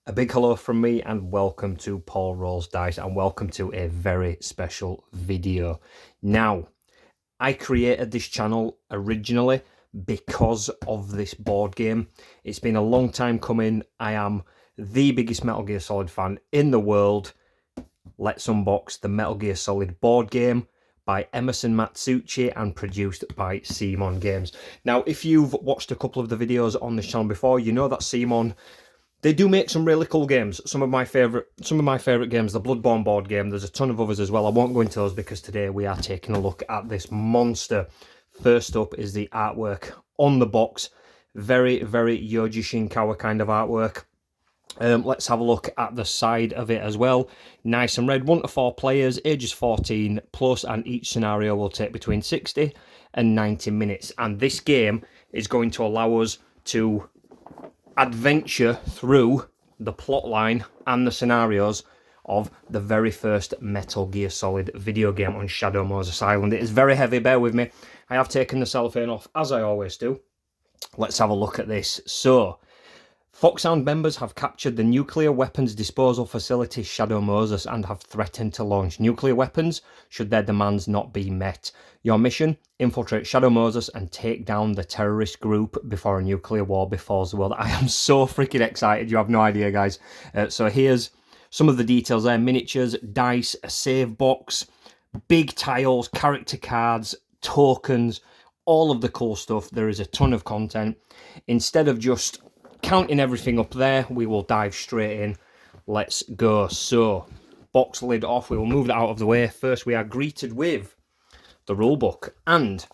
A big hello from me and welcome to Paul Rolls Dice and welcome to a very special video. Now, I created this channel originally because of this board game. It's been a long time coming. I am the biggest Metal Gear Solid fan in the world. Let's unbox the Metal Gear Solid board game by Emerson Matsuuchi and produced by Simon Games. Now, if you've watched a couple of the videos on this channel before, you know that Simon, they do make some really cool games. Some of my favorite games, the Bloodborne board game. There's a ton of others as well. I won't go into those because today we are taking a look at this monster. First up is the artwork on the box. Very, very Yoji Shinkawa kind of artwork. Let's have a look at the side of it as well. Nice and red. 1 to 4 players, ages 14 plus, and each scenario will take between 60 and 90 minutes. And this game is going to allow us to adventure through the plot line and the scenarios of the very first Metal Gear Solid video game on Shadow Moses Island. It is very heavy, bear with me. I have taken the cellophane off, as I always do. Let's have a look at this. So, Foxhound members have captured the nuclear weapons disposal facility Shadow Moses and have threatened to launch nuclear weapons should their demands not be met. Your mission: infiltrate Shadow Moses and take down the terrorist group before a nuclear war befalls the world. I am so freaking excited, you have no idea, guys. So here's some of the details there. Miniatures, dice, a save box, big tiles, character cards, tokens, all of the cool stuff. There is a ton of content. Instead of just counting everything up there, we will dive straight in. Let's go. So, box lid off. We will move that out of the way. First, we are greeted with the rulebook and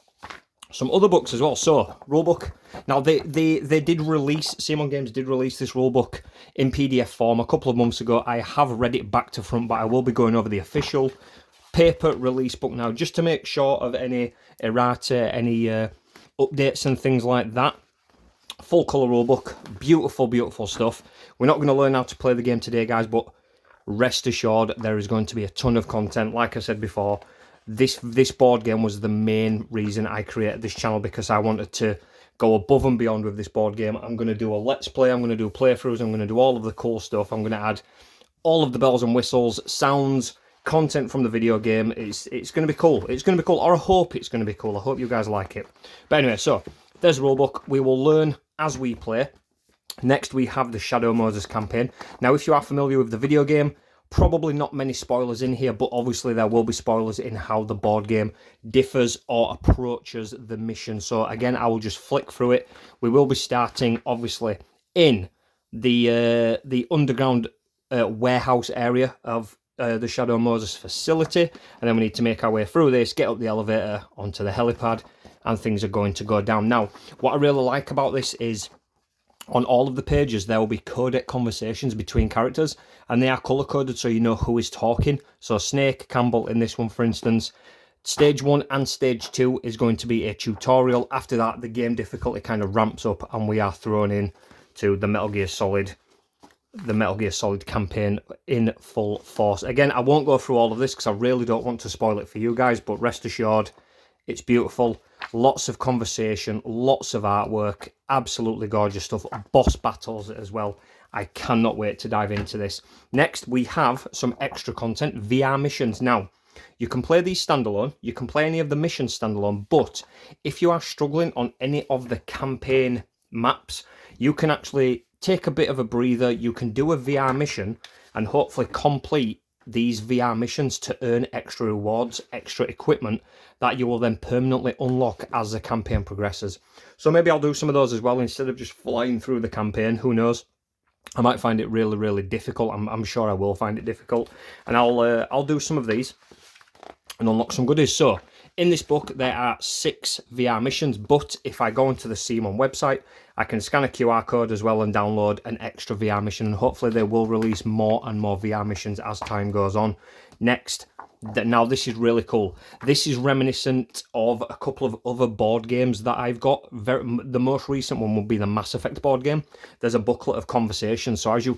some other books as well. So, rulebook. Now, they did release, Simon Games did release this rulebook in PDF form a couple of months ago. I have read it back to front, but I will be going over the official paper release book now, just to make sure of any errata, any updates and things like that. Full colour rulebook, beautiful, beautiful stuff. We're not going to learn how to play the game today, guys, but rest assured there is going to be a ton of content. Like I said before, this board game was the main reason I created this channel, because I wanted to go above and beyond with this board game. I'm going to do a let's play, I'm going to do playthroughs, I'm going to do all of the cool stuff. I'm going to add all of the bells and whistles, sounds, content from the video game. It's going to be cool. It's going to be cool, or I hope it's going to be cool. I hope you guys like it. But anyway, so there's a rulebook. We will learn as we play. Next, we have the Shadow Moses campaign. Now, if you are familiar with the video game, probably not many spoilers in here, but obviously there will be spoilers in how the board game differs or approaches the mission. So again, I will just flick through it. We will be starting, obviously, in the underground warehouse area of the Shadow Moses facility, and then we need to make our way through this, get up the elevator onto the helipad, and things are going to go down. Now, what I really like about this is on all of the pages there will be codec conversations between characters, and they are color coded so you know who is talking. So Snake, Campbell in this one, for instance. Stage 1 and Stage 2 is going to be a tutorial. After that, the game difficulty kind of ramps up and we are thrown in to the Metal Gear Solid campaign in full force. Again, I won't go through all of this because I really don't want to spoil it for you guys, but rest assured, it's beautiful. Lots of conversation, lots of artwork, absolutely gorgeous stuff. Boss battles as well. I cannot wait to dive into this. Next, we have some extra content, VR missions. Now, you can play these standalone, you can play any of the missions standalone, but if you are struggling on any of the campaign maps, you can actually take a bit of a breather. You can do a VR mission and hopefully complete these VR missions to earn extra rewards, extra equipment that you will then permanently unlock as the campaign progresses. So maybe I'll do some of those as well instead of just flying through the campaign. Who knows? I might find it really, really difficult. I'm sure I will find it difficult, and I'll do some of these and unlock some goodies. So in this book, there are 6 VR missions, but if I go onto the Simon website, I can scan a QR code as well and download an extra VR mission, and hopefully they will release more and more VR missions as time goes on. Next, now this is really cool. This is reminiscent of a couple of other board games that I've got. The most recent one would be the Mass Effect board game. There's a booklet of conversations, so as you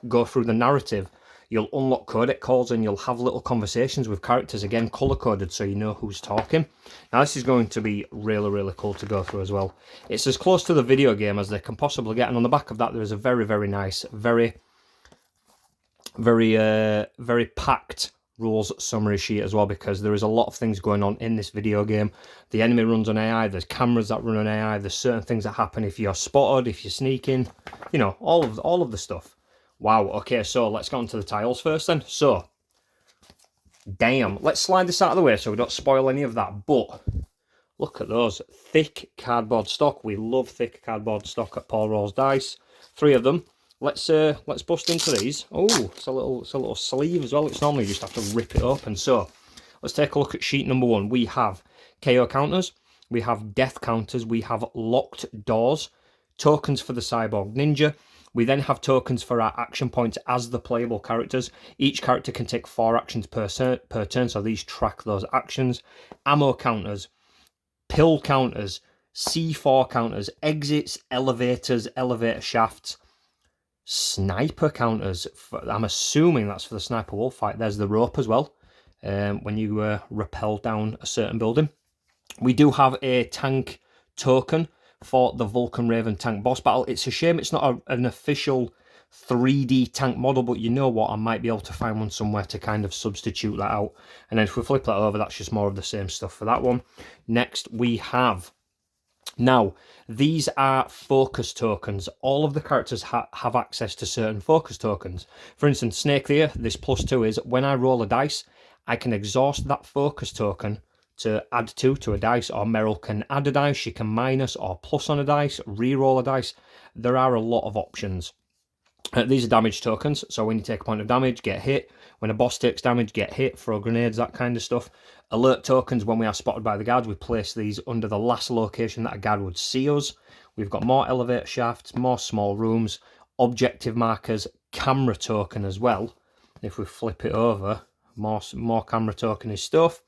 go through the narrative, you'll unlock codec calls and you'll have little conversations with characters, again color coded so you know who's talking. Now this is going to be really, really cool to go through as well. It's as close to the video game as they can possibly get, and on the back of that there is a very, very nice, very very packed rules summary sheet as well, because there is a lot of things going on in this video game. The enemy runs on AI, there's cameras that run on AI, there's certain things that happen if you're spotted, if you're sneaking, you know, all of the stuff. Wow, okay, so let's get on to the tiles first then. So, damn, let's slide this out of the way so we don't spoil any of that, but look at those, thick cardboard stock. We love thick cardboard stock at Paul Rolls Dice. 3 of them. Let's bust into these. Oh, it's a little sleeve as well. It's normally you just have to rip it open. So let's take a look at sheet number 1. We have KO counters, we have death counters, we have locked doors, tokens for the cyborg ninja. We then have tokens for our action points as the playable characters. Each character can take 4 actions per turn, so these track those actions. Ammo counters, pill counters, C4 counters, exits, elevators, elevator shafts, sniper counters. I'm assuming that's for the sniper wolf fight. There's the rope as well, when you rappel down a certain building. We do have a tank token for the Vulcan Raven tank boss battle. It's a shame it's not an official 3D tank model, but you know what, I might be able to find one somewhere to kind of substitute that out. And then if we flip that over, that's just more of the same stuff for that one. Next we have, now these are focus tokens. All of the characters have access to certain focus tokens. For instance, Snake here, this +2 is when I roll a dice, I can exhaust that focus token to add to a dice, or Meryl can add a dice, she can minus or plus on a dice, re-roll a dice. There are a lot of options. These are damage tokens, so when you take a point of damage, get hit. When a boss takes damage, get hit, throw grenades, that kind of stuff. Alert tokens, when we are spotted by the guards, we place these under the last location that a guard would see us. We've got more elevator shafts, more small rooms, objective markers, camera token as well. If we flip it over, more camera token stuff.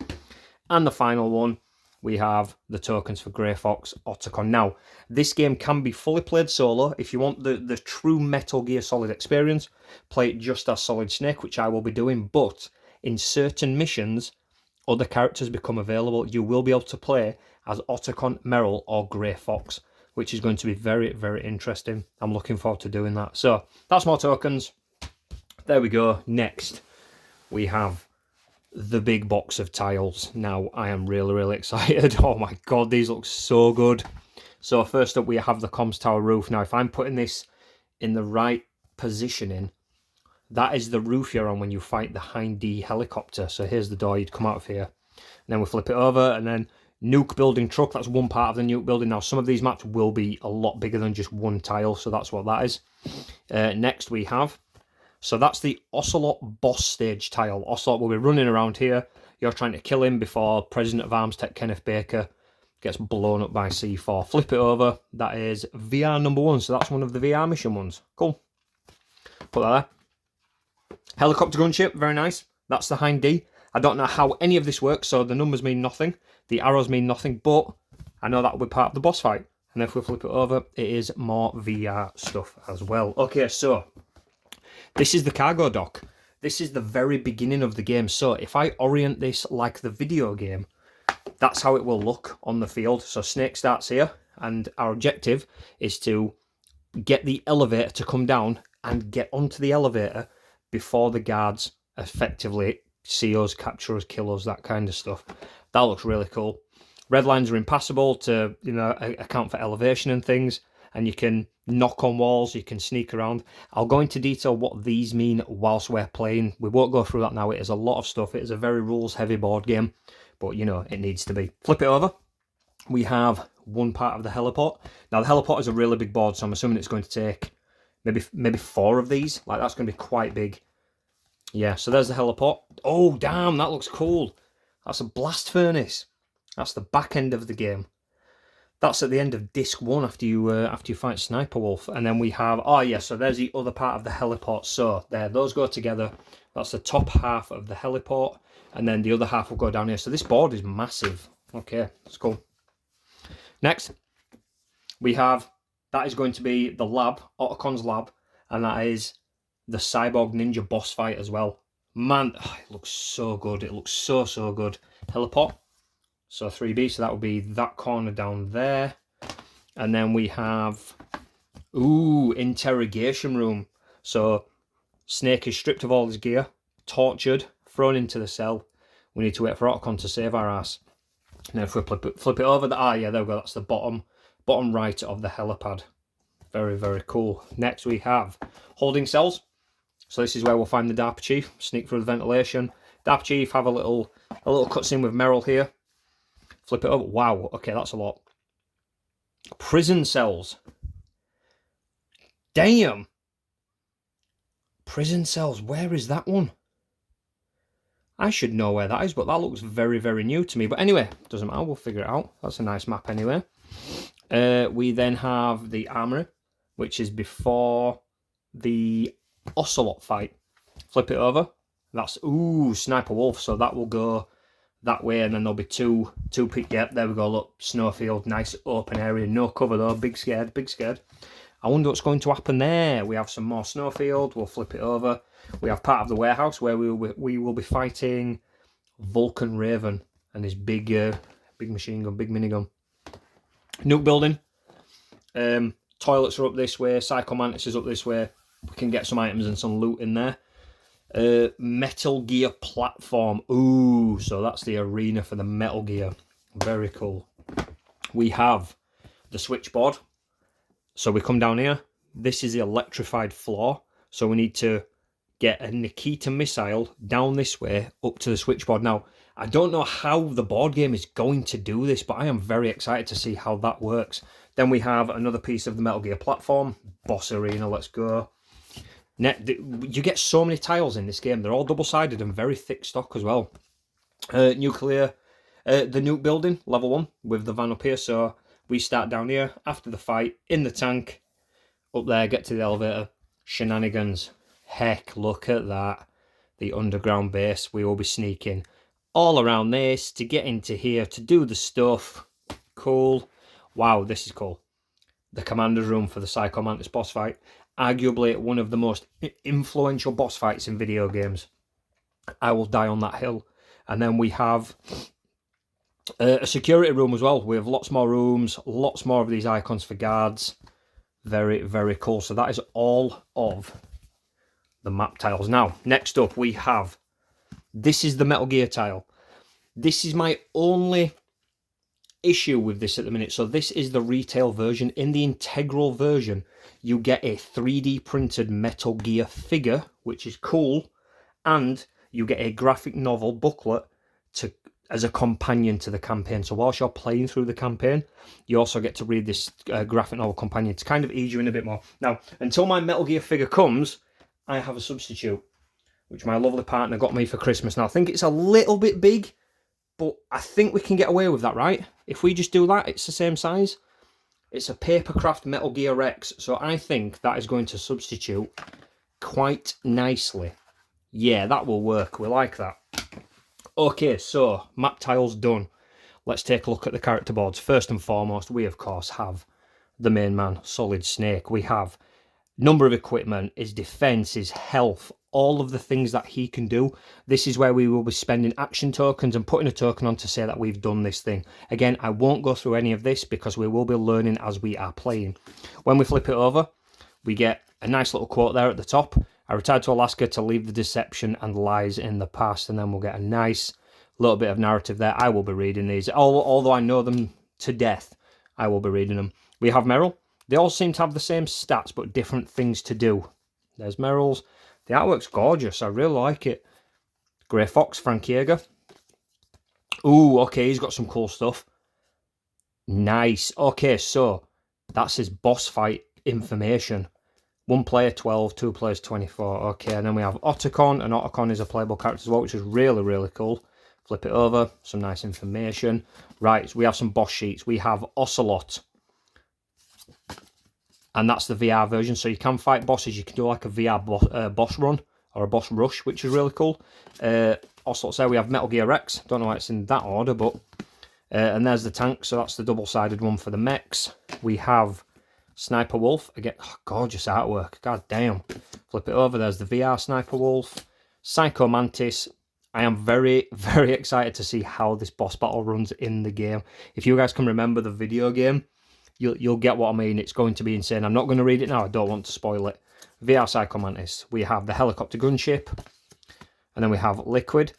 And the final one, we have the tokens for Grey Fox, Otacon. Now, this game can be fully played solo. If you want the true Metal Gear Solid experience, play it just as Solid Snake, which I will be doing. But in certain missions, other characters become available. You will be able to play as Otacon, Meryl, or Grey Fox, which is going to be very, very interesting. I'm looking forward to doing that. So, that's more tokens. There we go. Next, we have the big box of tiles. Now I am really excited. Oh my god, these look so good. So first up we have the comms tower roof. Now if I'm putting this in the right positioning, that is the roof you're on when you fight the Hind-D helicopter. So here's the door, you'd come out of here, and then we flip it over, and then nuke building truck, that's one part of the nuke building. Now some of these maps will be a lot bigger than just one tile, so that's what that is. Next we have, so that's the Ocelot boss stage tile. Ocelot will be running around here. You're trying to kill him before President of Arms Tech Kenneth Baker gets blown up by C4. Flip it over. That is VR number 1. So that's one of the VR mission ones. Cool. Put that there. Helicopter gunship. Very nice. That's the Hind-D. I don't know how any of this works, so the numbers mean nothing. The arrows mean nothing, but I know that will be part of the boss fight. And if we flip it over, it is more VR stuff as well. Okay, so this is the cargo dock. This is the very beginning of the game. So if I orient this like the video game, that's how it will look on the field. So Snake starts here, and our objective is to get the elevator to come down and get onto the elevator before the guards effectively see us, capture us, kill us, that kind of stuff. That looks really cool. Red lines are impassable to, you know, account for elevation and things. And you can knock on walls, you can sneak around. I'll go into detail what these mean whilst we're playing. We won't go through that now. It is a lot of stuff. It is a very rules-heavy board game, but, you know, it needs to be. Flip it over. We have one part of the heliport. Now, the heliport is a really big board, so I'm assuming it's going to take maybe 4 of these. Like, that's going to be quite big. Yeah, so there's the heliport. Oh, damn, that looks cool. That's a blast furnace. That's the back end of the game. That's at the end of disc 1 after you fight Sniper Wolf. And then we have, oh yeah, so there's the other part of the heliport. So there, those go together. That's the top half of the heliport, and then the other half will go down here. So this board is massive. Okay, that's cool. Next, we have, that is going to be the lab, Otacon's lab, and that is the Cyborg Ninja boss fight as well. Man, it looks so good. It looks so good. Heliport. So 3B, so that would be that corner down there. And then we have, ooh, interrogation room. So Snake is stripped of all his gear, tortured, thrown into the cell. We need to wait for Otacon to save our ass. Now if we flip it over, yeah, there we go, that's the bottom right of the helipad. Very, very cool. Next we have holding cells. So this is where we'll find the DARPA Chief, sneak through the ventilation. DARPA Chief have a little cutscene with Merrill here. Flip it over. Wow, okay, that's a lot. Prison cells. Damn. Prison cells, where is that one? I should know where that is, but that looks very, very new to me. But anyway, doesn't matter, we'll figure it out. That's a nice map anyway. We then have the armory, which is before the Ocelot fight. Flip it over. That's, ooh, Sniper Wolf. So that will go that way, and then there'll be two peak. Yep, there we go. Look, snowfield, nice open area, no cover though. Big scared, big scared. I wonder what's going to happen there. We have some more snowfield. We'll flip it over. We have part of the warehouse where we will be fighting Vulcan Raven and his big machine gun, big minigun. Nuke building. Toilets are up this way. Psycho Mantis is up this way. We can get some items and some loot in there. Metal Gear platform. Ooh, so that's the arena for the Metal Gear. Very cool. We have the switchboard. So we come down here. This is the electrified floor. So we need to get a Nikita missile down this way up to the switchboard. Now, I don't know how the board game is going to do this, but I am very excited to see how that works. Then we have another piece of the Metal Gear platform. Boss arena, let's go. You get so many tiles in this game. They're all double-sided and very thick stock as well. Nuclear, the nuke building, level 1, with the van up here. So we start down here after the fight, in the tank, up there, get to the elevator. Shenanigans. Heck, look at that. The underground base. We will be sneaking all around this to get into here to do the stuff. Cool. Wow, this is cool. The commander's room for the Psycho Mantis boss fight. Arguably one of the most influential boss fights in video games. I will die on that hill. And then we have a security room as well. We have lots more rooms, lots more of these icons for guards. Very, very cool. So that is all of the map tiles. Now, next up we have, this is the Metal Gear tile. This is my only issue with this at the minute. So this is the retail version. In the integral version, you get a 3D printed Metal Gear figure, which is cool, and you get a graphic novel booklet as a companion to the campaign. So whilst you're playing through the campaign, you also get to read this graphic novel companion to kind of ease you in a bit more. Now, until my Metal Gear figure comes, I have a substitute, which my lovely partner got me for Christmas. Now, I think it's a little bit big, but I think we can get away with that, right? If we just do that, it's the same size. It's a Papercraft Metal Gear Rex, so I think that is going to substitute quite nicely. Yeah, that will work. We like that. Okay, so map tiles done. Let's take a look at the character boards. First and foremost, we of course have the main man, Solid Snake. We have number of equipment, his defense, his health, all of the things that he can do. This is where we will be spending action tokens and putting a token on to say that we've done this thing. Again, I won't go through any of this because we will be learning as we are playing. When we flip it over, we get a nice little quote there at the top. I retired to Alaska to leave the deception and lies in the past. And then we'll get a nice little bit of narrative there. I will be reading these. Although I know them to death, I will be reading them. We have Merrill. They all seem to have the same stats, but different things to do. There's Merrill's. The artwork's gorgeous. I really like it. Grey Fox, Frank Yeager. Ooh, okay, he's got some cool stuff. Nice. Okay, so that's his boss fight information. 1 player 12, 2 players 24. Okay, and then we have Otacon, and Otacon is a playable character as well, which is really, really cool. Flip it over, some nice information. Right, so we have some boss sheets. We have Ocelot. And that's the VR version, so you can fight bosses. You can do like a VR boss run or a boss rush, which is really cool. Also, say we have Metal Gear Rex. Don't know why it's in that order, but and there's the tank. So that's the double-sided one for the mechs. We have Sniper Wolf again. Oh, gorgeous artwork. God damn. Flip it over. There's the VR Sniper Wolf. Psycho Mantis. I am very, very excited to see how this boss battle runs in the game. If you guys can remember the video game, you'll get what I mean. It's going to be insane. I'm not going to read it now. I don't want to spoil it. VR Psycho Mantis. We have the helicopter gunship, and then we have Liquid.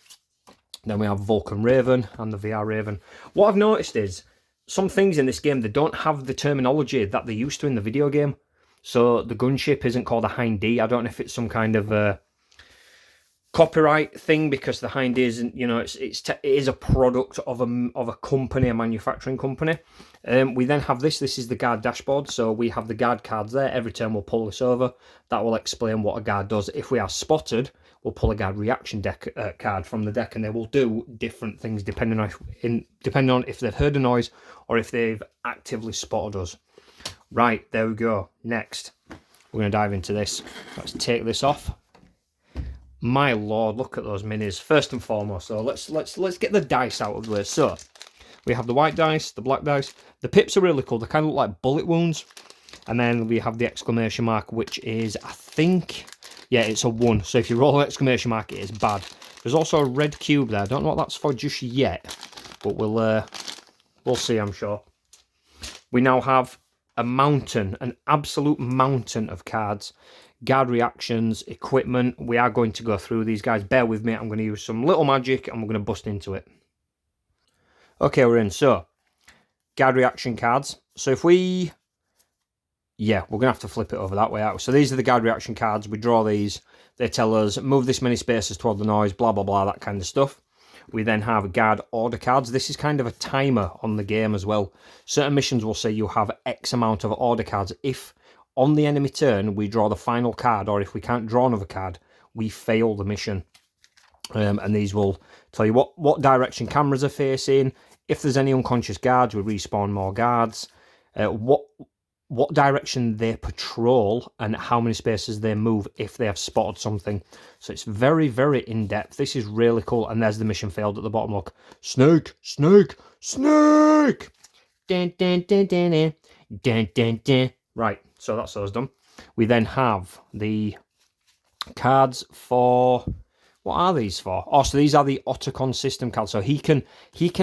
Then we have Vulcan Raven and the VR Raven. What I've noticed is some things in this game, they don't have the terminology that they used to in the video game. So the gunship isn't called a Hind D. I don't know if it's some kind of copyright thing, because the Hind D isn't, you know, it is a product of a company, a manufacturing company. We then have this. This is the guard dashboard. So we have the guard cards there. Every turn we'll pull this over. That will explain what a guard does. If we are spotted, we'll pull a guard reaction deck card from the deck, and they will do different things depending on if they've heard a noise or if they've actively spotted us. Right, there we go. Next, we're going to dive into this. Let's take this off. My lord, look at those minis. First and foremost, so let's get the dice out of the way. So we have the white dice, the black dice. The pips are really cool. They kind of look like bullet wounds. And then we have the exclamation mark, which is, I think, yeah, it's a 1. So if you roll an exclamation mark, it is bad. There's also a red cube there. I don't know what that's for just yet, but we'll see, I'm sure. We now have a mountain, an absolute mountain of cards. Guard reactions, equipment. We are going to go through these, guys. Bear with me. I'm going to use some little magic and we're going to bust into it. Okay, we're in. So, guard reaction cards. So if we... Yeah, we're going to have to flip it over that way out. So these are the guard reaction cards. We draw these. They tell us move this many spaces toward the noise, blah, blah, blah, that kind of stuff. We then have guard order cards. This is kind of a timer on the game as well. Certain missions will say you have X amount of order cards. If on the enemy turn we draw the final card, or if we can't draw another card, we fail the mission. And these will tell you what direction cameras are facing. If there's any unconscious guards, we respawn more guards. What direction they patrol and how many spaces they move if they have spotted something. So it's very, very in-depth. This is really cool. And there's the mission failed at the bottom. Look. Snake! Snake! Snake! Dun, dun, dun, dun, dun. Dun, dun, dun. Right, so that's those done. We then have the cards for... What are these for? Oh, so these are the Otacon system cards. So he can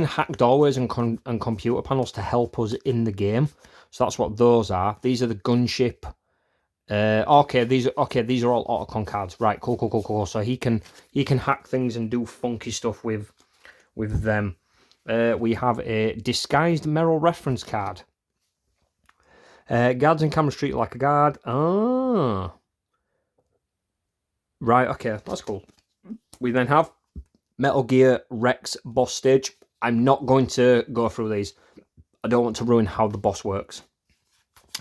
hack doorways and computer panels to help us in the game. So that's what those are. These are the gunship. Okay, these are all Otacon cards. Right, cool. So he can hack things and do funky stuff with them. We have a disguised Merrill reference card. Guards and cameras treat like a guard. Ah. Right, okay, that's cool. We then have Metal Gear Rex boss stage. I'm not going to go through these. I don't want to ruin how the boss works.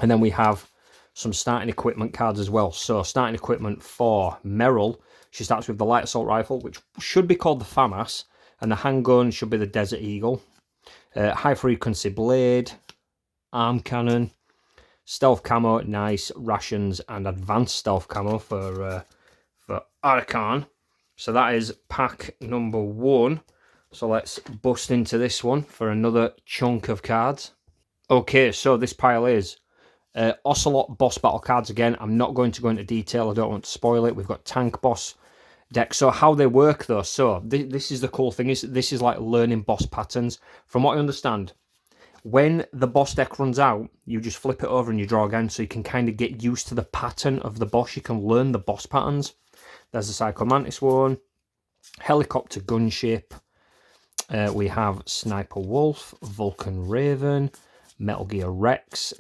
And then we have some starting equipment cards as well. So starting equipment for Merrill. She starts with the light assault rifle, which should be called the FAMAS. And the handgun should be the Desert Eagle. High frequency blade. Arm cannon. Stealth camo, nice. Rations and advanced stealth camo for Archon. So that is pack number 1. So let's bust into this one for another chunk of cards. Okay, so this pile is Ocelot boss battle cards again. I'm not going to go into detail. I don't want to spoil it. We've got tank boss deck. So how they work though. So this is the cool thing. This is like learning boss patterns. From what I understand, when the boss deck runs out, you just flip it over and you draw again. So you can kind of get used to the pattern of the boss. You can learn the boss patterns. There's the Psycho Mantis one. Helicopter gunship. We have Sniper Wolf, Vulcan Raven, Metal Gear Rex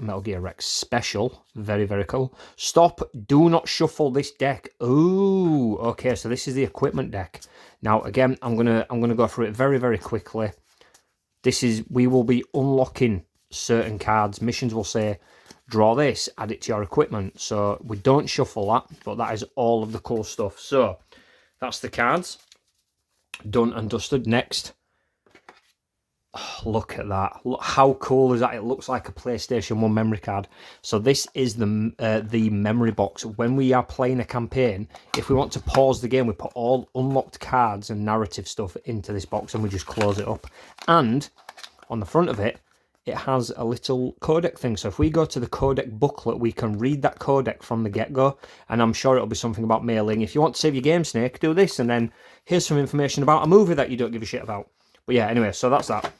Special. Very, very cool. Stop. Do not shuffle this deck. Ooh, okay, so this is the equipment deck. Now, again, I'm gonna go through it very, very quickly. We will be unlocking certain cards. Missions will say, draw this, add it to your equipment. So we don't shuffle that, but that is all of the cool stuff. So that's the cards. Done and dusted. Next. Oh, look at that. Look, how cool is that? It looks like a PlayStation 1 memory card. So this is the memory box. When we are playing a campaign, if we want to pause the game, we put all unlocked cards and narrative stuff into this box and we just close it up. And on the front of it, it has a little codec thing. So if we go to the codec booklet, we can read that codec from the get-go. And I'm sure it'll be something about mailing. If you want to save your game, Snake, do this. And then here's some information about a movie that you don't give a shit about. But yeah, anyway, so that's that.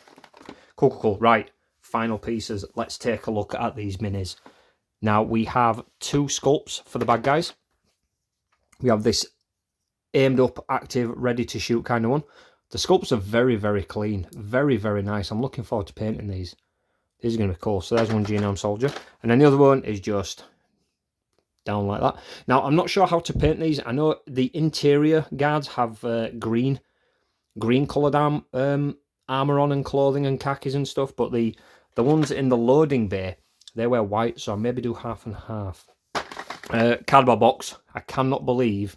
Cool. Right, final pieces. Let's take a look at these minis. Now, we have 2 sculpts for the bad guys. We have this aimed up, active, ready to shoot kind of one. The sculpts are very, very clean. Very, very nice. I'm looking forward to painting these. These are going to be cool. So there's one Genome Soldier. And then the other one is just down like that. Now, I'm not sure how to paint these. I know the interior guards have green coloured armour on and clothing and khakis and stuff. But the ones in the loading bay, they wear white. So I'll maybe do half and half. Cardboard box. I cannot believe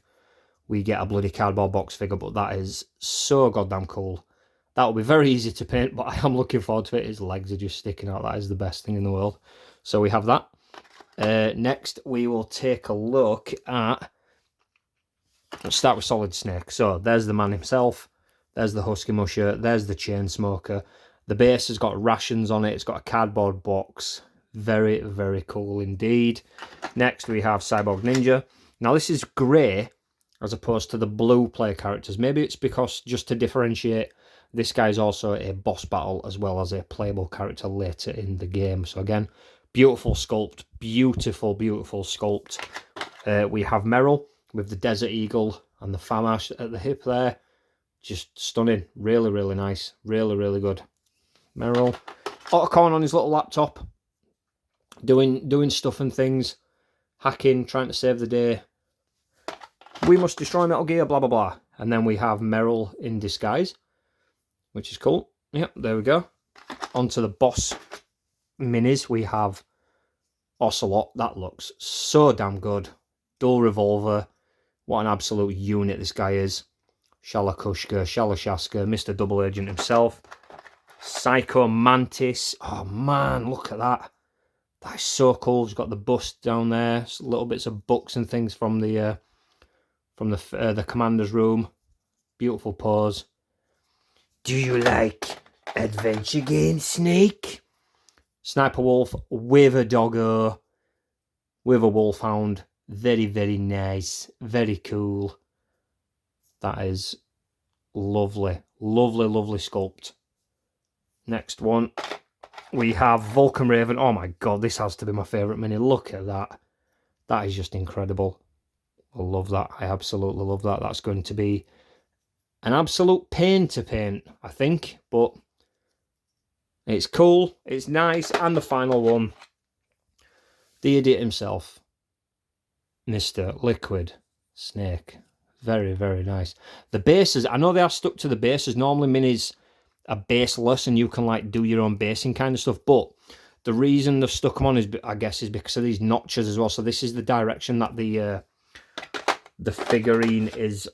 we get a bloody cardboard box figure, but that is so goddamn cool. That will be very easy to paint, but I am looking forward to it. His legs are just sticking out. That is the best thing in the world. So we have that. Next, we will take a look at... Let's start with Solid Snake. So there's the man himself. There's the Husky Musher. There's the Chain Smoker. The base has got rations on it. It's got a cardboard box. Very, very cool indeed. Next, we have Cyborg Ninja. Now, this is grey as opposed to the blue player characters. Maybe it's because, just to differentiate, this guy is also a boss battle as well as a playable character later in the game. So again, beautiful sculpt, beautiful, beautiful sculpt. We have Meryl with the Desert Eagle and the Famash at the hip there. Just stunning. Really, really nice. Really, really good. Meryl. Otacon on his little laptop. Doing stuff and things. Hacking, trying to save the day. We must destroy Metal Gear, blah, blah, blah. And then we have Meryl in disguise, which is cool. Yep, there we go. Onto the boss minis, we have Ocelot. That looks so damn good. Dual revolver. What an absolute unit this guy is. Shalakushka, Shalashaska, Mr. Double Agent himself. Psycho Mantis. Oh man, look at that. That is so cool. He's got the bust down there. Little bits of books and things from the commander's room. Beautiful pose. Do you like adventure games, Snake? Sniper Wolf with a doggo, with a wolfhound. Very, very nice. Very cool. That is lovely. Lovely, lovely sculpt. Next one, we have Vulcan Raven. Oh my god, this has to be my favourite mini. Look at that. That is just incredible. I love that. I absolutely love that. That's going to be an absolute pain to paint, I think. But it's cool. It's nice. And the final one, the idiot himself, Mr. Liquid Snake. Very, very nice. The bases, I know they are stuck to the bases. Normally minis are baseless and you can like do your own basing kind of stuff. But the reason they've stuck them on is, I guess, is because of these notches as well. So this is the direction that the figurine is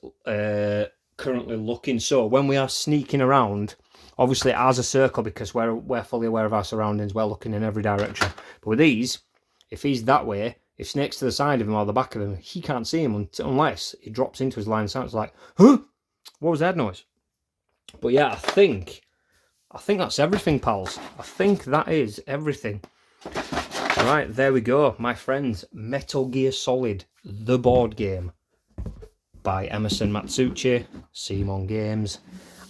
currently looking. So when we are sneaking around, obviously it has a circle because we're fully aware of our surroundings. We're looking in every direction. But with these, if he's that way, if Snake's to the side of him or the back of him, he can't see him unless he drops into his line of sight. It's like, huh? What was that noise? But yeah, I think that's everything, pals. I think that is everything. All right, there we go, my friends. Metal Gear Solid, the board game, by Emerson Matsuuchi, Simon Games.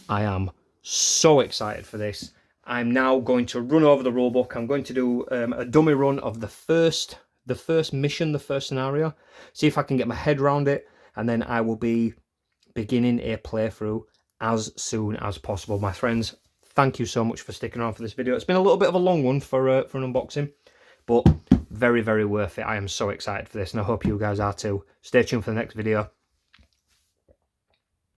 I am so excited for this. I'm now going to run over the rulebook. I'm going to do a dummy run of the first mission, the first scenario. See if I can get my head around it, and then I will be beginning a playthrough as soon as possible. My friends, thank you so much for sticking around for this video. It's been a little bit of a long one for an unboxing, but very, very worth it. I am so excited for this, and I hope you guys are too. Stay tuned for the next video.